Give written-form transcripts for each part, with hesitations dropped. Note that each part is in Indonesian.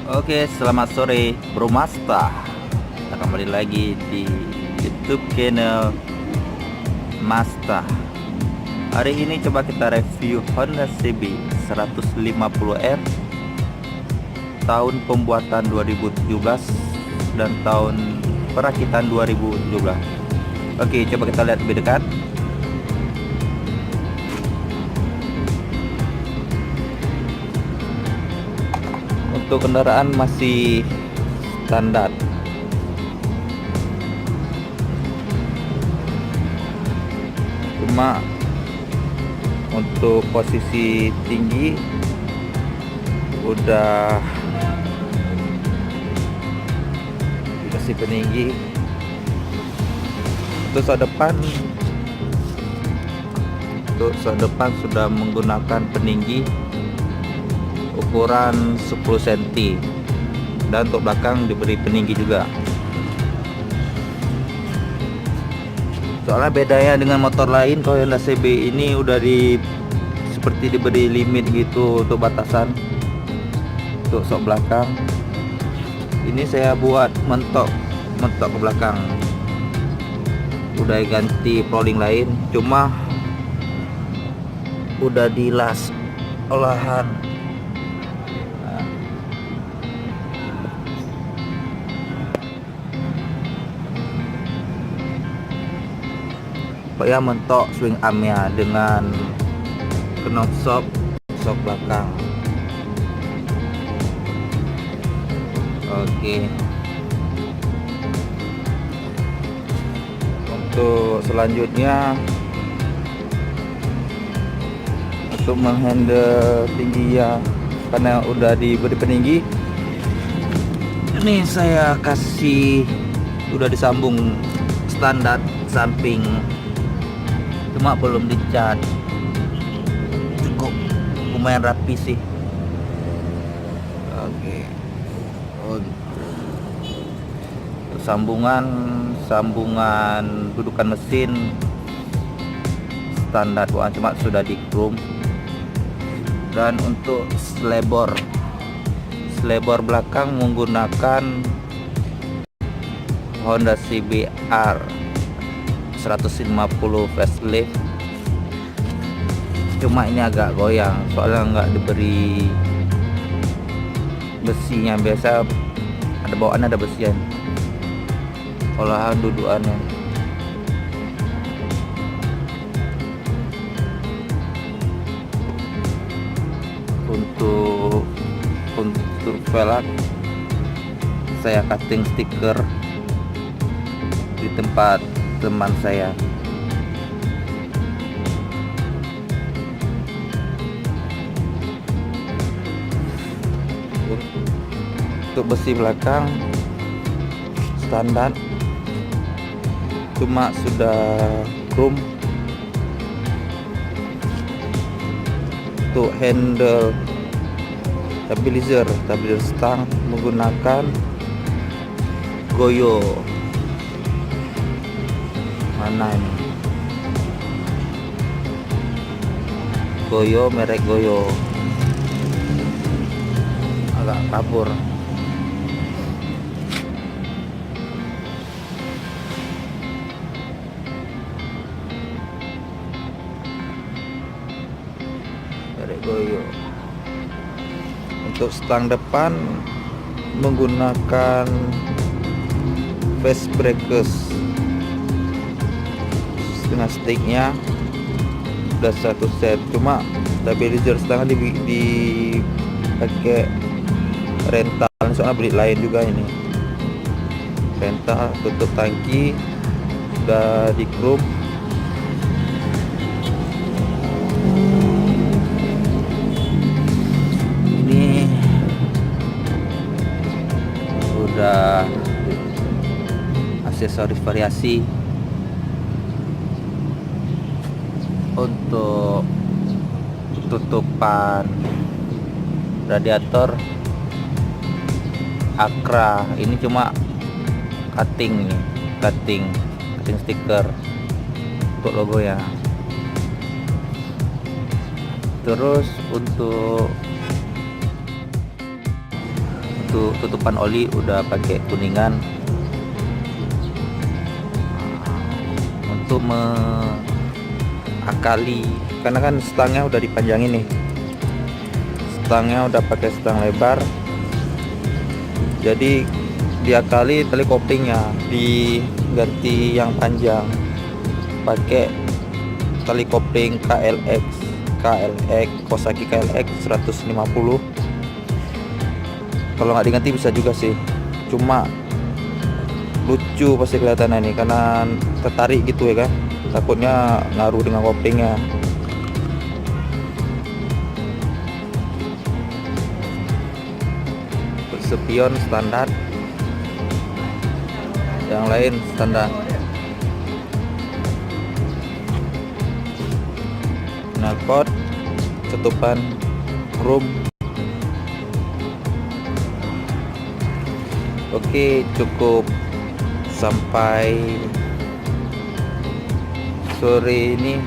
Oke, selamat sore Bro Masta. Kita kembali lagi di YouTube channel Masta. Hari ini coba kita review Honda CB 150R tahun pembuatan 2017 dan tahun perakitan 2017. Oke, coba kita lihat lebih dekat. Untuk kendaraan masih standar, cuma untuk posisi tinggi udah dikasih peninggi. Untuk sok depan sudah menggunakan peninggi ukuran 10 cm, dan untuk belakang diberi peninggi juga. Soalnya bedanya dengan motor lain, kalau Honda CB ini udah seperti diberi limit gitu untuk batasan untuk sok belakang. Ini saya buat mentok ke belakang, udah ganti rolling lain, cuma udah dilas olahan. Ya, mentok swing armnya dengan knop shock belakang. Oke, untuk selanjutnya, untuk menghandle tinggi ya, karena udah diberi peninggi, ini saya kasih udah disambung standar samping, cuma belum dicat. Cukup lumayan rapi sih. Oke, untuk sambungan dudukan mesin standar, bukan cuma sudah di chrome. Dan untuk selebor belakang menggunakan Honda CBR 150 facelift, cuma ini agak goyang soalnya nggak diberi besinya. Biasa ada bawaan, ada besian, olahan dudukannya. Untuk velg saya cutting stiker di tempat teman saya. Untuk besi belakang standar, cuma sudah chrome. Untuk handle stabilizer stang menggunakan Goyo. Mana ini? Goyo, merek Goyo. Agak kabur. Merek Goyo. Untuk stang depan menggunakan face breakers dengan sticknya udah satu set, cuma stabilizer stangnya dipakai rental, soalnya beli lain juga. Ini rental. Tutup tangki udah di chrome. Ini udah aksesoris variasi. Untuk tutupan radiator Acra, ini cuma cutting stiker untuk logo ya. Terus untuk untuk tutupan oli udah pakai kuningan untuk mengakali, karena kan stangnya udah dipanjangin nih, stangnya udah pakai stang lebar, jadi diakali tali koplingnya diganti yang panjang pakai tali kopling KLX Kawasaki KLX 150. Kalau nggak diganti bisa juga sih, cuma lucu pasti kelihatannya nih karena tertarik gitu ya kan, takutnya ngaruh dengan koplingnya. Spion standar, yang lain standar. Knalpot, ketupan chrome. Oke, cukup sampai sore ini.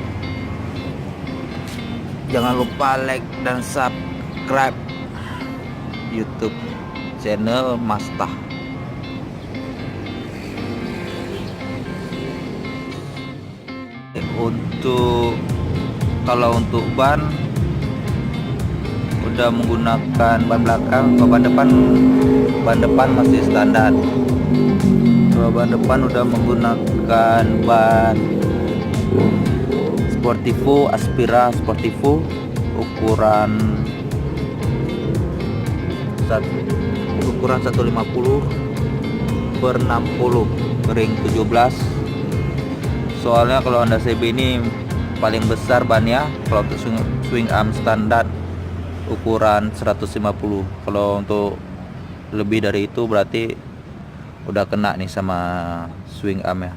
Jangan lupa like dan subscribe YouTube channel Mastah. Kalau untuk ban udah menggunakan ban belakang. Kalau ban depan masih standar. Kalau ban depan udah menggunakan ban Sportivo, Aspira Sportivo ukuran 150 per 60 ring 17. Soalnya kalau Honda CB ini paling besar bannya. Kalau untuk swing arm standar ukuran 150. Kalau untuk lebih dari itu berarti udah kena nih sama swing arm ya.